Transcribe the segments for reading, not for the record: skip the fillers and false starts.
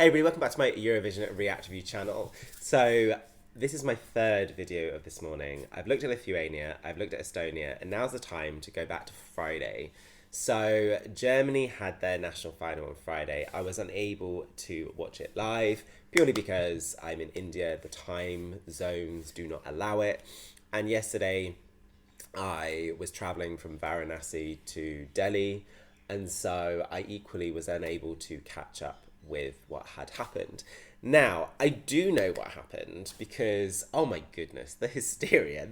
Hey everybody, welcome back to my Eurovision React Review channel. So, this is my third video of this morning. I've looked at Lithuania, I've looked at Estonia, and now's the time to go back to Friday. So, Germany had their national final on Friday. I was unable to watch it live, purely because I'm in India, the time zones do not allow it. And yesterday, I was travelling from Varanasi to Delhi, and so I equally was unable to catch up with what had happened. Now, I do know what happened because, oh my goodness, the hysteria.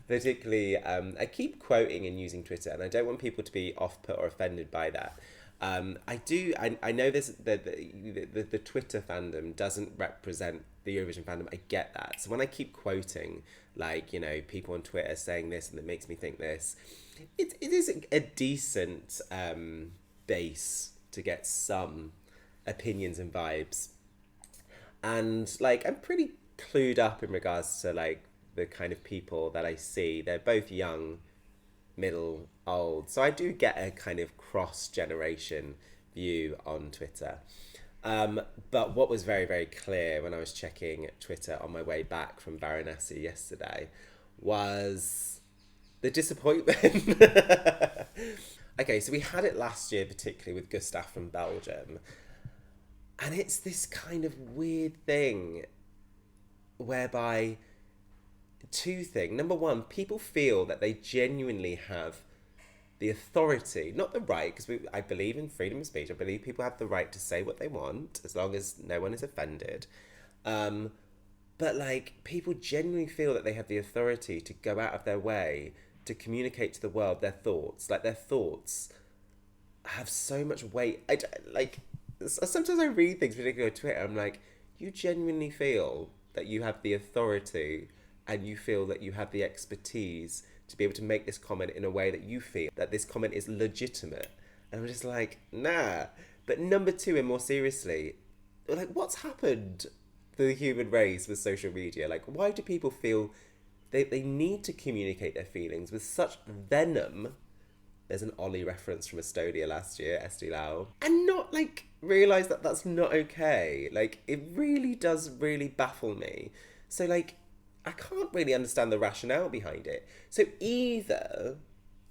Particularly, I keep quoting and using Twitter, and I don't want people to be off-put or offended by that. I know this, the Twitter fandom doesn't represent the Eurovision fandom. I get that. So when I keep quoting, like, you know, people on Twitter saying this and it makes me think this, it is a decent base to get some opinions and vibes. And, like, I'm pretty clued up in regards to, like, the kind of people that I see. They're both young, middle, old. So I do get a kind of cross-generation view on Twitter. But what was very, very clear when I was checking Twitter on my way back from Varanasi yesterday was the disappointment. Okay, so we had it last year, particularly with Gustav from Belgium. And it's this kind of weird thing whereby two things. Number one, people feel that they genuinely have the authority, not the right, because I believe in freedom of speech. I believe people have the right to say what they want as long as no one is offended. But, like, people genuinely feel that they have the authority to go out of their way to communicate to the world their thoughts. Like, their thoughts have so much weight. Sometimes I read things, particularly on Twitter, I'm like, you genuinely feel that you have the authority and you feel that you have the expertise to be able to make this comment in a way that you feel that this comment is legitimate. And I'm just like, nah. But number two, and more seriously, like, what's happened to the human race with social media? Like, why do people feel they need to communicate their feelings with such venom? There's an Ollie reference from Estonia last year, Esti Lau. And not, like, realise that that's not okay. Like, it really does really baffle me. So, like, I can't really understand the rationale behind it. So either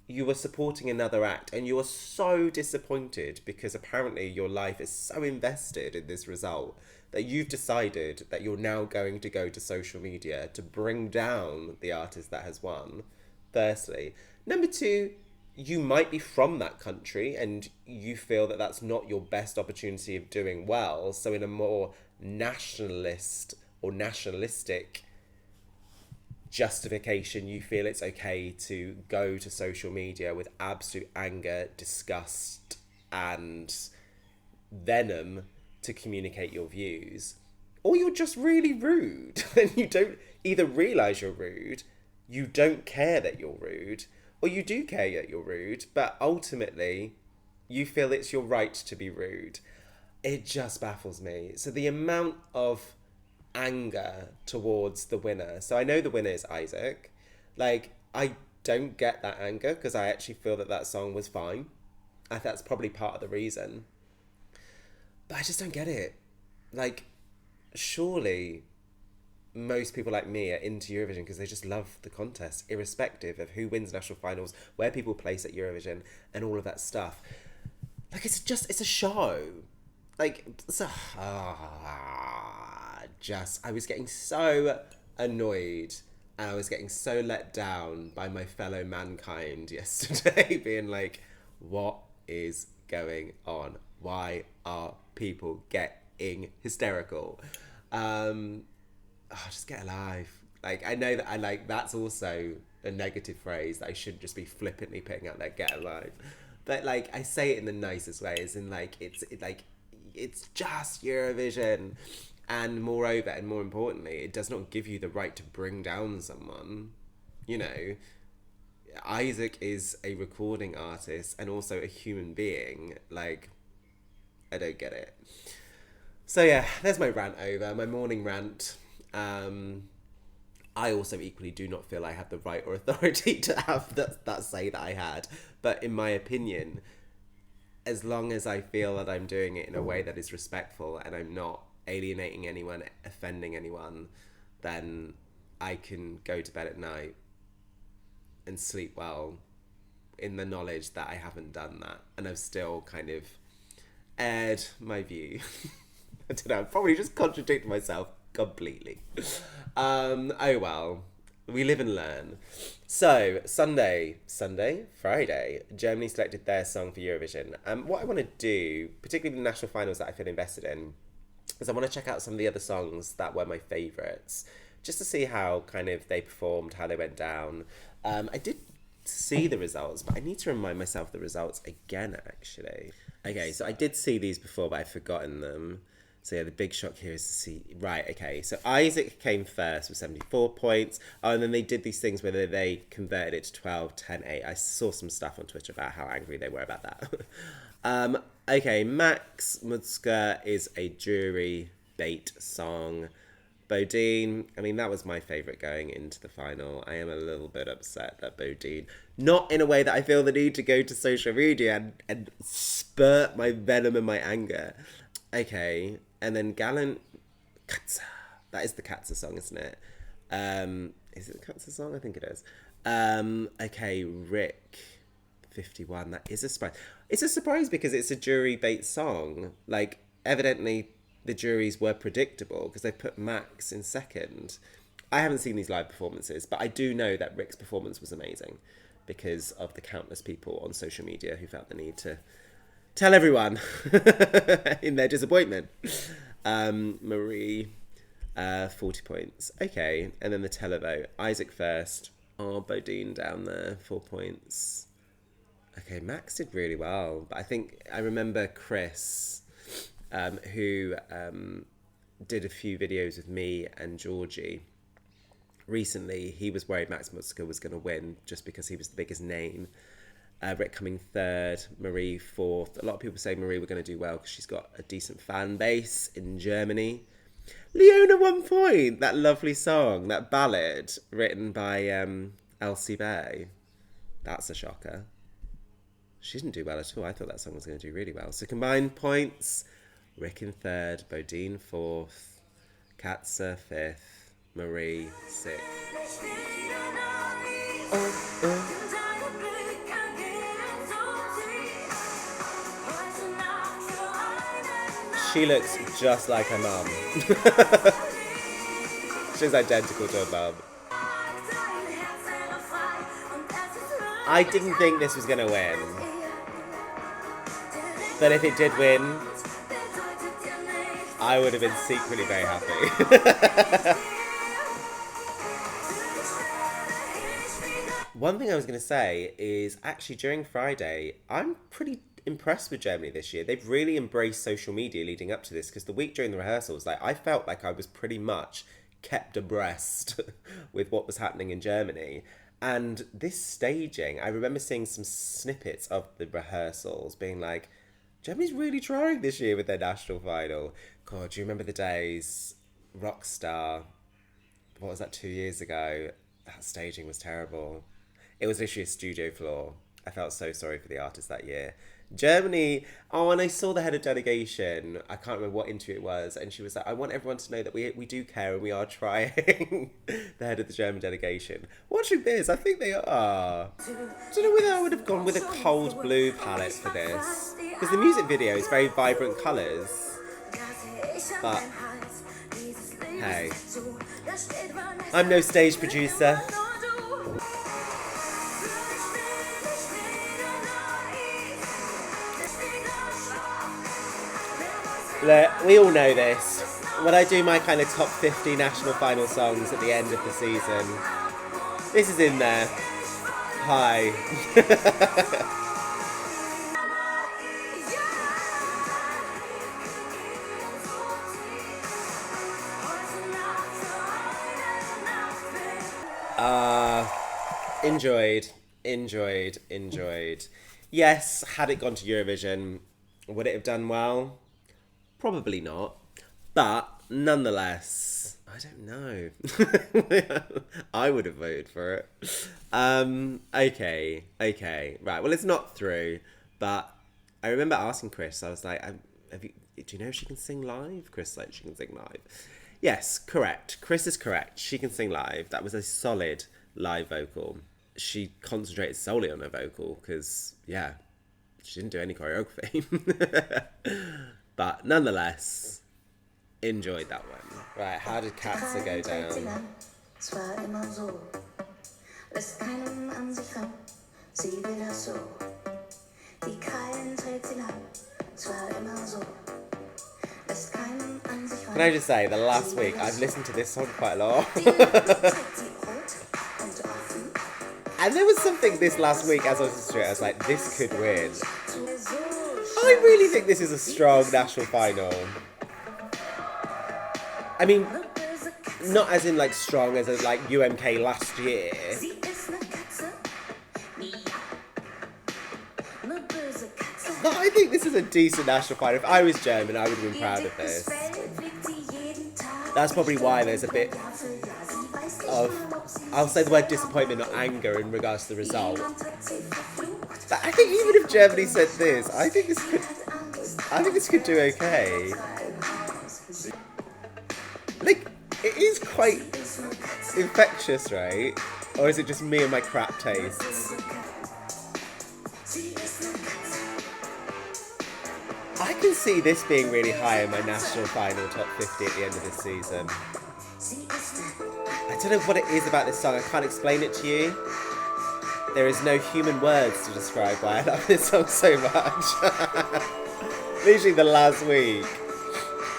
you are supporting another act and you are so disappointed because apparently your life is so invested in this result that you've decided that you're now going to go to social media to bring down the artist that has won, firstly. Number two, you might be from that country and you feel that that's not your best opportunity of doing well. So in a more nationalist or nationalistic justification, you feel it's okay to go to social media with absolute anger, disgust, and venom to communicate your views. Or you're just really rude and you don't either realise you're rude, you don't care that you're rude, or you do care that you're rude, but ultimately you feel it's your right to be rude. It just baffles me. So the amount of anger towards the winner. So I know the winner is Isaak. Like, I don't get that anger because I actually feel that that song was fine. I think that's probably part of the reason. But I just don't get it. Like, surely most people like me are into Eurovision because they just love the contest, irrespective of who wins national finals, where people place at Eurovision, and all of that stuff. Like, it's a show. Like, I was getting so annoyed and I was getting so let down by my fellow mankind yesterday, being like, what is going on? Why are people getting hysterical? Just get alive. Like, I know that that's also a negative phrase that I shouldn't just be flippantly putting out there, get alive. But, like, I say it in the nicest way, as in, like, it's just Eurovision. And moreover, and more importantly, it does not give you the right to bring down someone. You know, Isaak is a recording artist and also a human being. Like, I don't get it. So yeah, there's my rant over, my morning rant. I also equally do not feel I have the right or authority to have that say that I had. But in my opinion, as long as I feel that I'm doing it in a way that is respectful and I'm not alienating anyone, offending anyone, then I can go to bed at night and sleep well in the knowledge that I haven't done that. And I've still kind of aired my view. I don't know, I'm probably just contradicting myself completely. Oh well, we live and learn. So, Friday, Germany selected their song for Eurovision. What I want to do, particularly the national finals that I feel invested in, is I want to check out some of the other songs that were my favourites, just to see how kind of they performed, how they went down. I did see the results, but I need to remind myself the results again, actually. Okay, so I did see these before, but I've forgotten them. So yeah, the big shock here is to see... Right, okay. So Isaak came first with 74 points. Oh, and then they did these things where they converted it to 12, 10, 8. I saw some stuff on Twitter about how angry they were about that. Okay, Max Mutzke is a jury bait song. Bodine, I mean, that was my favourite going into the final. I am a little bit upset that Bodine, not in a way that I feel the need to go to social media and spurt my venom and my anger. Okay, and then Galant, Katze. That is the Katze song, isn't it? Is it the Katze song? I think it is. Okay, Rick, 51. That is a surprise. It's a surprise because it's a jury bait song. Like, evidently the juries were predictable because they put Max in second. I haven't seen these live performances, but I do know that Rick's performance was amazing because of the countless people on social media who felt the need to tell everyone in their disappointment. Marie, 40 points. Okay, and then the televote. Isaak first. Oh, Bodine down there, 4 points. Okay, Max did really well. But I think I remember Chris, who did a few videos with me and Georgie recently. He was worried Max Mutzke was going to win just because he was the biggest name. Rick coming third, Marie fourth. A lot of people say Marie were going to do well because she's got a decent fan base in Germany. Leona 1 point, that lovely song, that ballad written by Elsie Bay. That's a shocker. She didn't do well at all. I thought that song was going to do really well. So combined points, Rick in third, Bodine fourth, Katze fifth, Marie sixth. She looks just like her mum. She's identical to her mum. I didn't think this was going to win. But if it did win, I would have been secretly very happy. One thing I was going to say is actually during Friday, I'm pretty impressed with Germany this year. They've really embraced social media leading up to this because the week during the rehearsals, like I felt like I was pretty much kept abreast with what was happening in Germany. And this staging, I remember seeing some snippets of the rehearsals being like, Germany's really trying this year with their national final. God, do you remember the days? Rockstar, what was that, 2 years ago? That staging was terrible. It was literally a studio floor. I felt so sorry for the artists that year. Germany, oh, and I saw the head of delegation. I can't remember what interview it was. And she was like, I want everyone to know that we do care and we are trying. The head of the German delegation. Watching this, I think they are. I don't know whether I would have gone with a cold blue palette for this. Because the music video is very vibrant colours. But, hey. I'm no stage producer. Look, we all know this. When I do my kind of top 50 national final songs at the end of the season, this is in there. Hi. Enjoyed. Yes, had it gone to Eurovision, would it have done well? Probably not. But nonetheless, I don't know. I would have voted for it. Okay. Right, well, it's not through, but I remember asking Chris, I was like, do you know if she can sing live? Chris like, she can sing live. Yes, correct. Chris is correct. She can sing live. That was a solid live vocal. She concentrated solely on her vocal because, yeah, she didn't do any choreography. But nonetheless, enjoyed that one. Right, how did Katze go down? Can I just say, the last week, I've listened to this song quite a lot. And there was something this last week as I was listening to it, I was like, this could win. I really think this is a strong national final. I mean, not as in like strong as like UMK last year. But I think this is a decent national final. If I was German, I would have been proud of this. That's probably why there's a bit of, I'll say the word disappointment or anger in regards to the result. But I think even if Germany said this, I think this could do okay. Like, it is quite infectious, right? Or is it just me and my crap tastes? I can see this being really high in my national final top 50 at the end of this season. I don't know what it is about this song, I can't explain it to you. There is no human words to describe why I love this song so much. Literally the last week,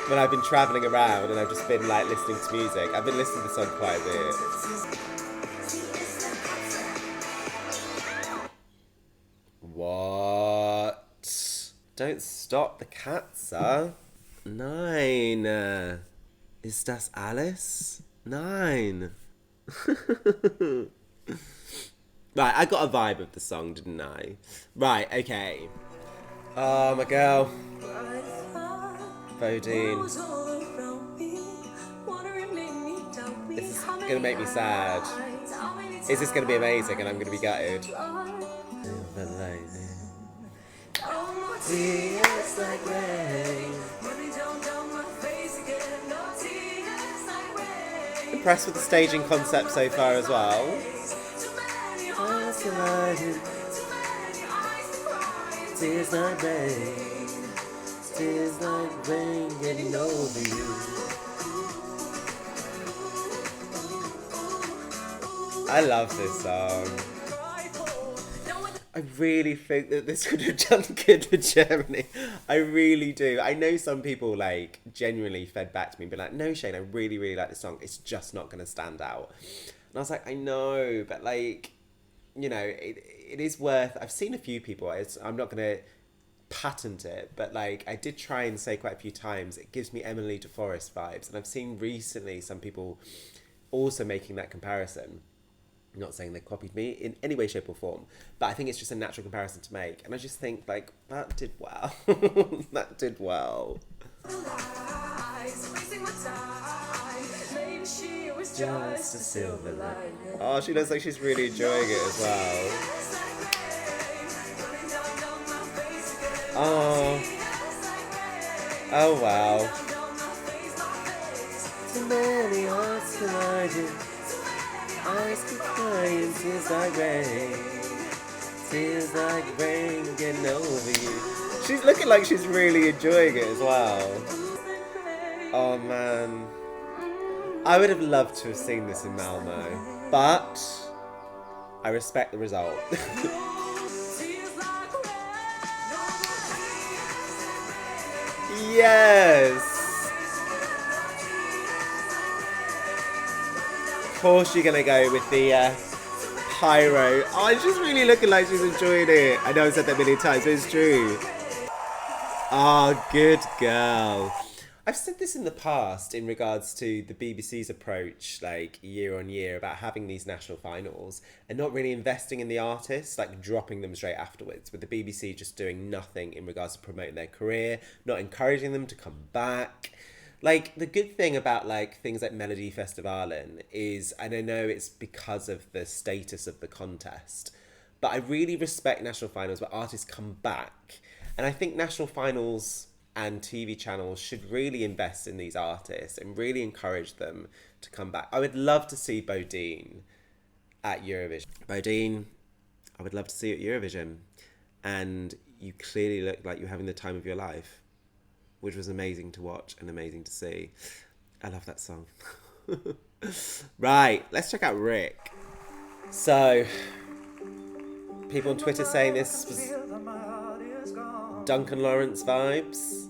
when I've been travelling around and I've just been like listening to music, I've been listening to this song quite a bit. What? Don't stop the Katze. Nein. Ist das alles? Nein. Right, I got a vibe of the song, didn't I? Right, okay. Oh, my girl. Bodine. This is gonna make me sad. Is this gonna be amazing and I'm gonna be gutted? Tears like rain. Impressed with the staging concept so far as well. Tears like rain. Tears like rain getting over you. I love this song. I really think that this could have done good for Germany. I really do. I know some people like genuinely fed back to me and be like, no, Shane, I really, really like this song. It's just not going to stand out. And I was like, I know, but like, you know, it is worth, I've seen a few people, I'm not going to patent it, but like I did try and say quite a few times, it gives me Emily de Forest vibes. And I've seen recently some people also making that comparison. I'm not saying they copied me in any way, shape or form, but I think it's just a natural comparison to make. And I just think like, that did well. That did well. Just a silver light. Oh, she looks like she's really enjoying it as well. Oh wow. Too many hearts colliding. Eyes keep crying, tears like rain. Tears like rain getting over you. She's looking like she's really enjoying it as well. Oh man. I would have loved to have seen this in Malmo, but I respect the result. Yes! Of course you're gonna go with the pyro. Oh, she's really looking like she's enjoying it. I know I've said that many times, but it's true. Oh, good girl. I've said this in the past in regards to the BBC's approach, like year on year, about having these national finals and not really investing in the artists, like dropping them straight afterwards, with the BBC just doing nothing in regards to promoting their career, not encouraging them to come back. Like, the good thing about, like, things like Melodifestivalen is, and I know it's because of the status of the contest, but I really respect national finals where artists come back And I think national finals and TV channels should really invest in these artists and really encourage them to come back. I would love to see Bodine at Eurovision. Bodine, I would love to see you at Eurovision. And you clearly look like you're having the time of your life, which was amazing to watch and amazing to see. I love that song. Right, let's check out Rick. So, people on Twitter saying this was Duncan Lawrence vibes.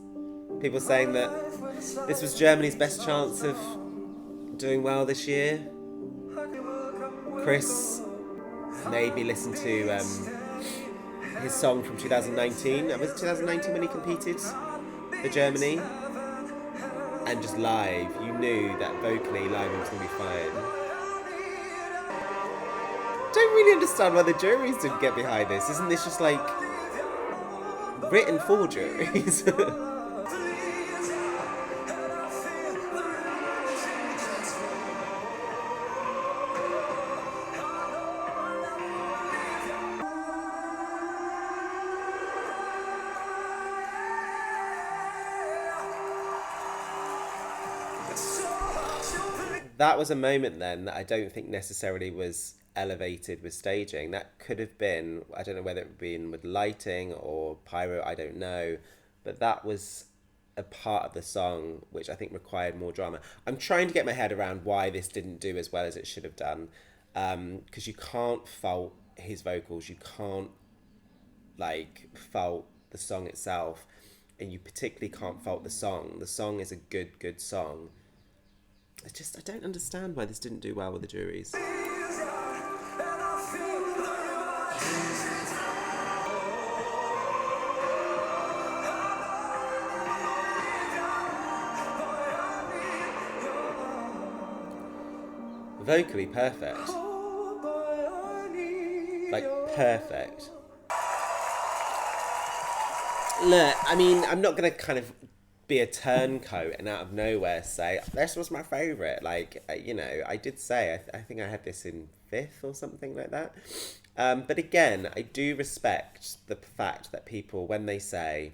People saying that this was Germany's best chance of doing well this year. Chris made me listen to his song from 2019. Was it 2019 when he competed for Germany? And just live, you knew that vocally live was going to be fine. Don't really understand why the juries didn't get behind this. Isn't this just like written for juries? That was a moment then that I don't think necessarily was elevated with staging. That could have been, I don't know whether it would have been with lighting or pyro, I don't know. But that was a part of the song which I think required more drama. I'm trying to get my head around why this didn't do as well as it should have done. Because you can't fault his vocals. You can't fault the song itself. And you particularly can't fault the song. The song is a good song. I don't understand why this didn't do well with the juries. Vocally perfect. Like, perfect. Look, I mean, I'm not going to kind of be a turncoat and out of nowhere say, this was my favourite. Like, you know, I did say, I think I had this in 5th or something like that. But again, I do respect the fact that people, when they say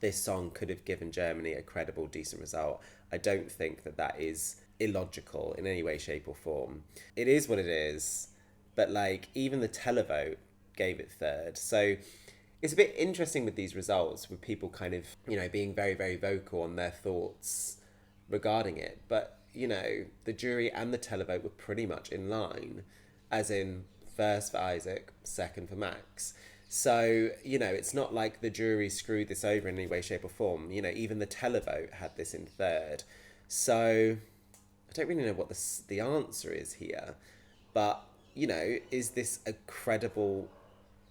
this song could have given Germany a credible, decent result, I don't think that that is illogical in any way, shape or form. It is what it is. But like, even the televote gave it 3rd. So it's a bit interesting with these results, with people kind of, you know, being very, very vocal on their thoughts regarding it. But, you know, the jury and the televote were pretty much in line, as in 1st for Isaak, 2nd for Max. So, you know, it's not like the jury screwed this over in any way, shape or form. You know, even the televote had this in 3rd. So I don't really know what the answer is here. But, you know, is this a credible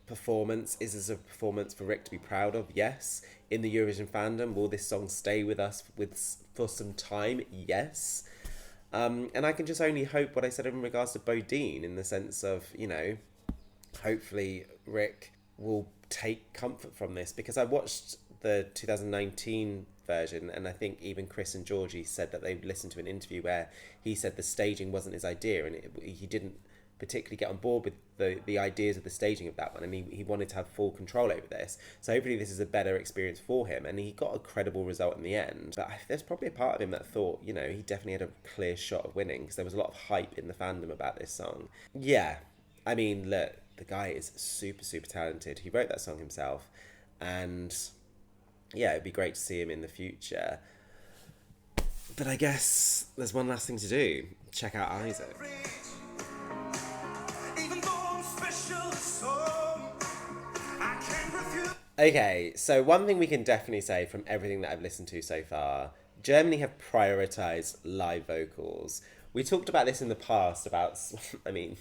performance? Is this a performance for Rick to be proud of? Yes. In the Eurovision fandom, will this song stay with us for some time? Yes. And I can just only hope what I said in regards to Bodine, in the sense of, you know, hopefully Rick will take comfort from this, because I watched the 2019 version, and I think even Chris and Georgie said that they listened to an interview where he said the staging wasn't his idea, and he didn't particularly get on board with the ideas of the staging of that one, and he wanted to have full control over this. So hopefully this is a better experience for him, and he got a credible result in the end. But there's probably a part of him that thought, you know, he definitely had a clear shot of winning, because there was a lot of hype in the fandom about this song. Yeah, I mean, look, the guy is super, super talented. He wrote that song himself, and yeah, it'd be great to see him in the future. But I guess there's one last thing to do. Check out Isaak. Okay, so one thing we can definitely say from everything that I've listened to so far, Germany have prioritised live vocals. We talked about this in the past about, I mean,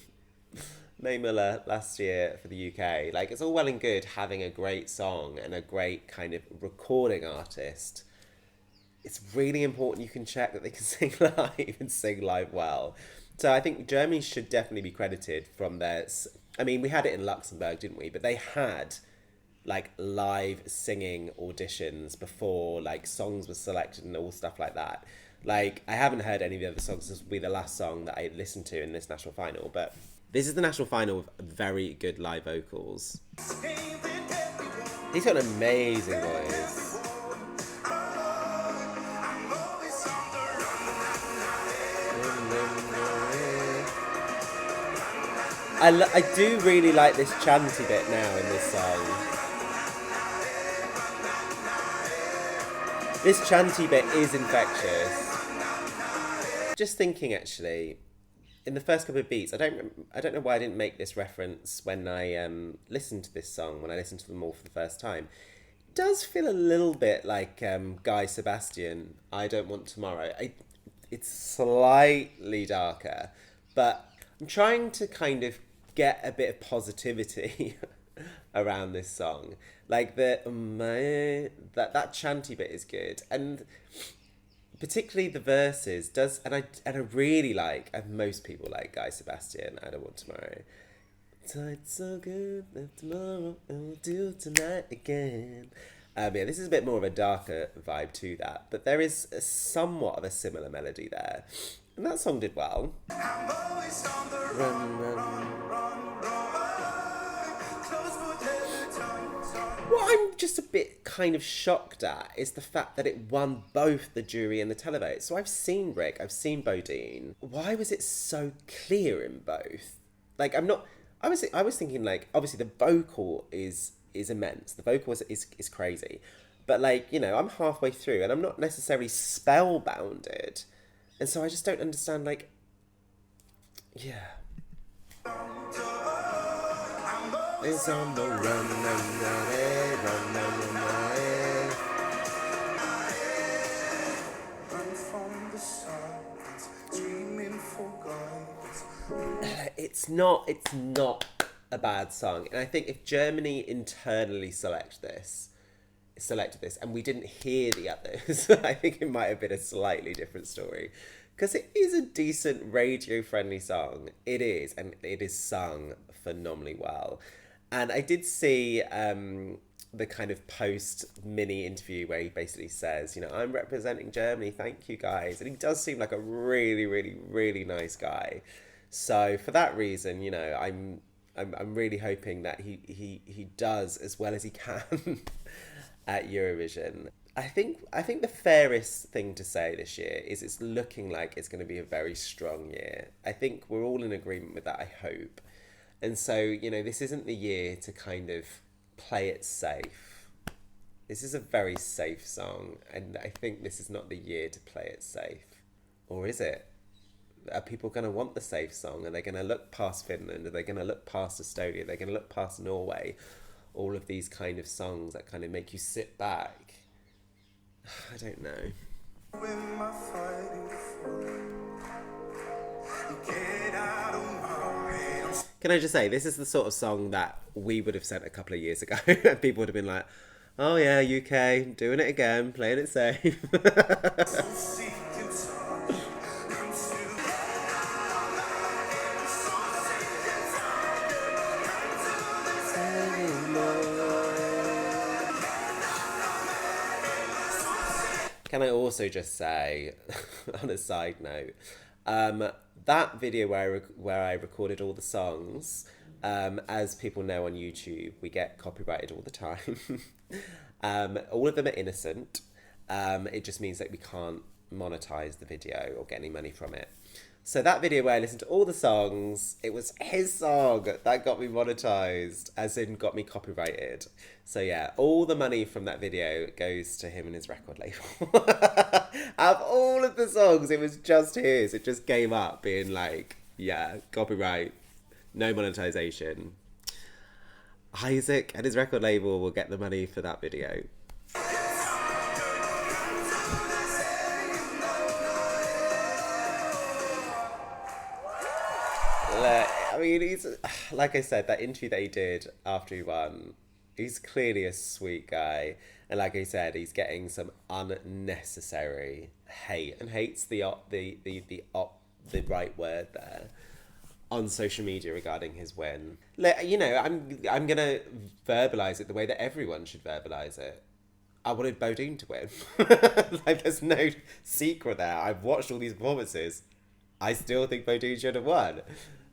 Mae Muller last year for the UK. Like, it's all well and good having a great song and a great kind of recording artist. It's really important you can check that they can sing live and sing live well. So I think Germany should definitely be credited from their... I mean, we had it in Luxembourg, didn't we? But they had like live singing auditions before like songs were selected and all stuff like that. Like, I haven't heard any of the other songs. This will be the last song that I listened to in this national final, but this is the national final with very good live vocals. He's got an amazing voice. I do really like this chanty bit now in this song. This chanty bit is infectious. Just thinking, actually, in the first couple of beats, I don't know why I didn't make this reference when I listened to this song, when I listened to them all for the first time. It does feel a little bit like Guy Sebastian, I Don't Want Tomorrow. It's slightly darker, but I'm trying to kind of get a bit of positivity around this song. Like that chanty bit is good, and particularly the verses does, and I really like, and most people like Guy Sebastian, I Don't Want Tomorrow. Tonight's so good that tomorrow I'll do tonight again. Yeah, this is a bit more of a darker vibe to that, but there is somewhat of a similar melody there, and that song did well. Run, run. What I'm just a bit kind of shocked at is the fact that it won both the jury and the televote. So I've seen Rick, I've seen Bodine. Why was it so clear in both? Like, I was thinking, like, obviously the vocal is immense. The vocal is crazy. But, like, you know, I'm halfway through and I'm not necessarily spellbounded. And so I just don't understand, like, yeah. It's on the run, run, run, run, run, run. It's not a bad song, and I think if Germany internally selected this, and we didn't hear the others, I think it might have been a slightly different story. Because it is a decent radio-friendly song. It is, and it is sung phenomenally well. And I did see the kind of post-mini interview where he basically says, you know, I'm representing Germany, thank you guys. And he does seem like a really, really, really nice guy. So for that reason, you know, I'm really hoping that he does as well as he can at Eurovision. I think the fairest thing to say this year is it's looking like it's going to be a very strong year. I think we're all in agreement with that, I hope. And so, you know, this isn't the year to kind of play it safe. This is a very safe song, and I think this is not the year to play it safe. Or is it? Are people going to want the safe song? Are they going to look past Finland? Are they going to look past Estonia? Are they going to look past Norway? All of these kind of songs that kind of make you sit back. I don't know. Can I just say, this is the sort of song that we would have sent a couple of years ago. People would have been like, oh yeah, UK, doing it again, playing it safe. Can I also just say, on a side note, that video where I recorded all the songs, as people know on YouTube, we get copyrighted all the time. All of them are innocent. It just means that we can't monetize the video or get any money from it. So that video where I listened to all the songs, it was his song that got me monetized, as in got me copyrighted. So yeah, all the money from that video goes to him and his record label. Out of all of the songs, it was just his. It just came up being like, yeah, copyright, no monetization. Isaak and his record label will get the money for that video. I mean, he's, like I said, that interview that he did after he won, he's clearly a sweet guy. And like I said, he's getting some unnecessary hate, and hate's the right word there, on social media regarding his win. You know, I'm gonna verbalise it the way that everyone should verbalise it. I wanted Bodine to win. Like, there's no secret there. I've watched all these performances. I still think Bodine should have won.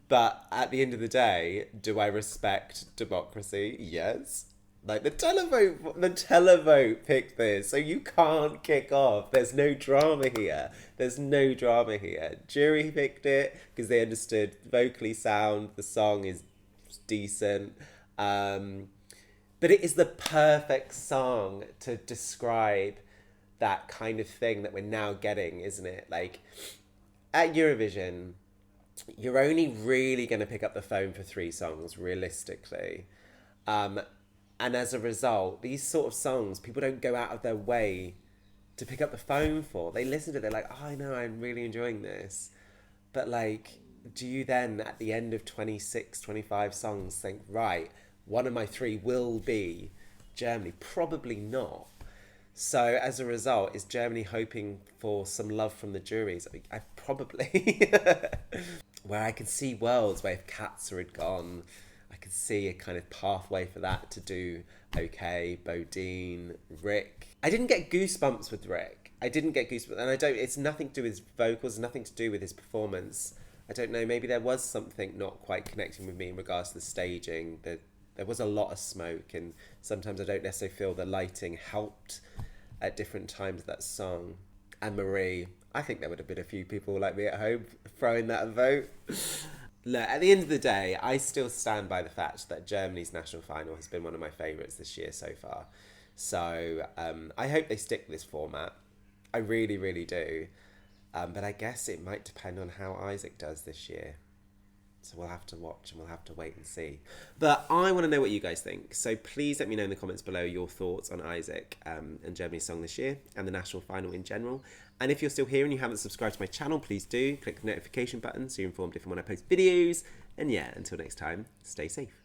But at the end of the day, do I respect democracy? Yes. Like the televote picked this, so you can't kick off. There's no drama here. There's no drama here. Jury picked it because they understood vocally sound. The song is decent, but it is the perfect song to describe that kind of thing that we're now getting, isn't it? Like at Eurovision, you're only really going to pick up the phone for 3 songs realistically. And as a result, these sort of songs, people don't go out of their way to pick up the phone for. They listen to it, they're like, oh, I know, I'm really enjoying this. But like, do you then, at the end of 26, 25 songs, think, right, one of my 3 will be Germany? Probably not. So as a result, is Germany hoping for some love from the juries? I probably. Where I can see worlds where if Katze had gone, I could see a kind of pathway for that to do okay. Bodine, Rick. I didn't get goosebumps with Rick. I didn't get goosebumps, and I don't. It's nothing to do with his vocals, nothing to do with his performance. I don't know. Maybe there was something not quite connecting with me in regards to the staging. There was a lot of smoke, and sometimes I don't necessarily feel the lighting helped at different times of that song. And Marie, I think there would have been a few people like me at home throwing that a vote. Look, at the end of the day, I still stand by the fact that Germany's national final has been one of my favourites this year so far. So I hope they stick with this format. I really, really do. But I guess it might depend on how Isaak does this year. So we'll have to watch and we'll have to wait and see. But I want to know what you guys think. So please let me know in the comments below your thoughts on Isaak and Germany's song this year and the national final in general. And if you're still here and you haven't subscribed to my channel, please do. Click the notification button so you're informed if and when I post videos. And yeah, until next time, stay safe.